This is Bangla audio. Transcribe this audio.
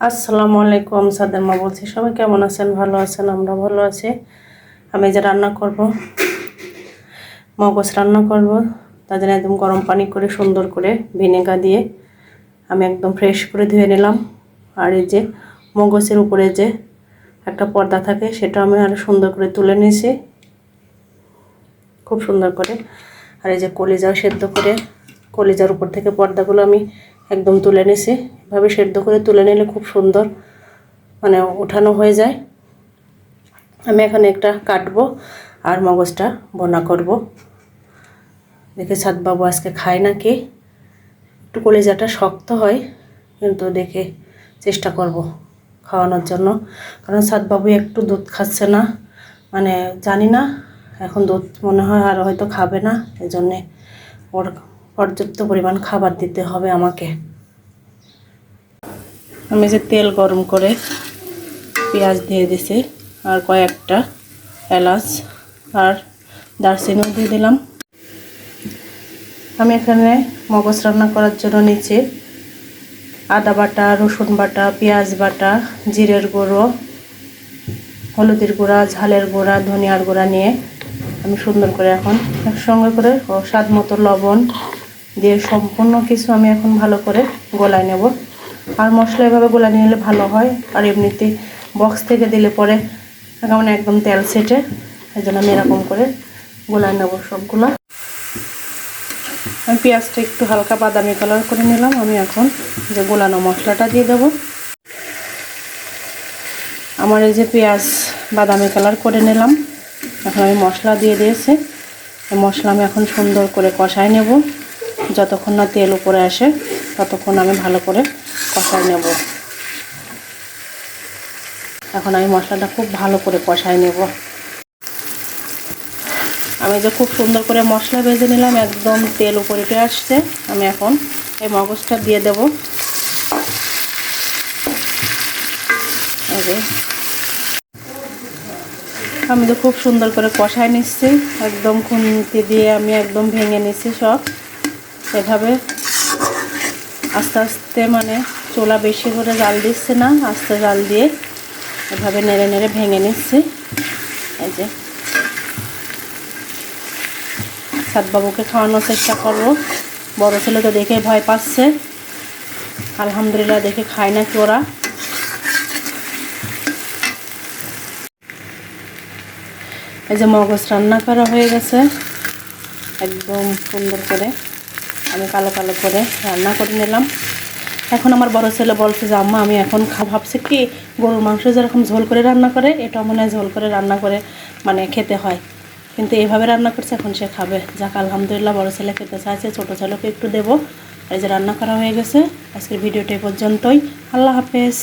আসসালামু আলাইকুম। সাদের মা বলছি। সবাই কেমন আছেন? ভালো আছেন? আমরা ভালো আছি। আমি যে রান্না করব, মগজ রান্না করব, তার জন্য একদম গরম পানি করে সুন্দর করে ভিনেগার দিয়ে আমি একদম ফ্রেশ করে ধুয়ে নিলাম। আর এই যে মগজের উপরে যে একটা পর্দা থাকে সেটা আমি আরো সুন্দর করে তুলে নিয়েছি, খুব সুন্দর করে। আর এই যে কলিজা সেদ্ধ করে কলিজার উপর থেকে পর্দাগুলো আমি একদম তুলে নিয়েছি। এভাবে সেদ্ধ করে তুলে নিলে খুব সুন্দর মানে উঠানো হয়ে যায়। আমি এখানে একটা কাটবো আর মগজটা ভুনা করব। দেখে সাদবাবু আজকে খায় নাকি, একটু কলিজাটা শক্ত হয়, কিন্তু দেখে চেষ্টা করব খাওয়ানোর জন্য। কারণ সাদবাবু একটু দুধ খাচ্ছে না, মানে জানি না এখন দুধ মনে হয় আর হয়তো খাবে না, এজন্যে ওর পর্যাপ্ত পরিমাণ খাবার দিতে হবে আমাকে। আমি যে তেল গরম করে পেঁয়াজ দিয়ে দিছি আর কয়েকটা এলাচ আর দারচিনিও দিয়ে দিলাম। আমি এখানে মগজ রান্না করার জন্য নিচ্ছি আদা বাটা, রসুন বাটা, পেঁয়াজ বাটা, জিরের গুঁড়ো, হলুদের গুঁড়া, ঝালের গুঁড়া, ধনিয়ার গুঁড়া নিয়ে আমি সুন্দর করে এখন একসঙ্গে করে ও স্বাদ মতো লবণ দিয়ে সম্পূর্ণ কিছু আমি এখন ভালো করে গলায় নেব। আর মশলা এভাবে গলায় নিলে ভালো হয়। আর এমনিতে বক্স থেকে দিলে পরে কেমন একদম তেল সেটে, এই জন্য আমি এরকম করে গলায় নেব সবগুলো। আমি পেঁয়াজটা একটু হালকা বাদামি কালার করে নিলাম। আমি এখন যে গোলানো মশলাটা দিয়ে দেব। আমার এই যে পেঁয়াজ বাদামি কালার করে নিলাম, এখন আমি মশলা দিয়ে দিয়েছি। এই মশলা আমি এখন সুন্দর করে কষায় নেব। যতক্ষণ না তেল উপরে আসে ততক্ষণ আমি ভালো করে কষায় নেব। এখন আমি মশলাটা খুব ভালো করে কষায় নেব। আমি যে খুব সুন্দর করে মশলা ভেজে নিলাম, একদম তেল উপরে উঠে আসছে। আমি এখন এই মগজটা দিয়ে দেব। আমি তো খুব সুন্দর করে কষায় নিচ্ছি, একদম খুন্তি দিয়ে আমি একদম ভেঙে নিচ্ছি সব। এভাবে আস্তে আস্তে, মানে চুলা বেশি করে জাল দিচ্ছে না, আস্তে জাল দিয়ে এভাবে নেড়ে নেড়ে ভেঙে নিচ্ছি। এই যে সাদবাবুকে খাওয়ানোর চেষ্টা করব। বড় ছেলে তো দেখে ভয় পাচ্ছে, আলহামদুলিল্লাহ দেখে খায় না কি ওরা। এই যে মগজ রান্না করা হয়ে গেছে, একদম সুন্দর করে আমি কালো কালো করে রান্না করে নিলাম। এখন আমার বড় ছেলে বলছে যে আম্মা আমি এখন ভাবছি কি গরুর মাংস যেরকম ঝোল করে রান্না করে, এটা মনে হয় ঝোল করে রান্না করে মানে খেতে হয়, কিন্তু এভাবে রান্না করছে, এখন সে খাবে। যাক আলহামদুলিল্লাহ, বড় ছেলে খেতে চাইছে, ছোটো ছেলেকে একটু দেবো। এই যে রান্না করা হয়ে গেছে। আজকের ভিডিওটা এই পর্যন্তই। আল্লাহ হাফেজ।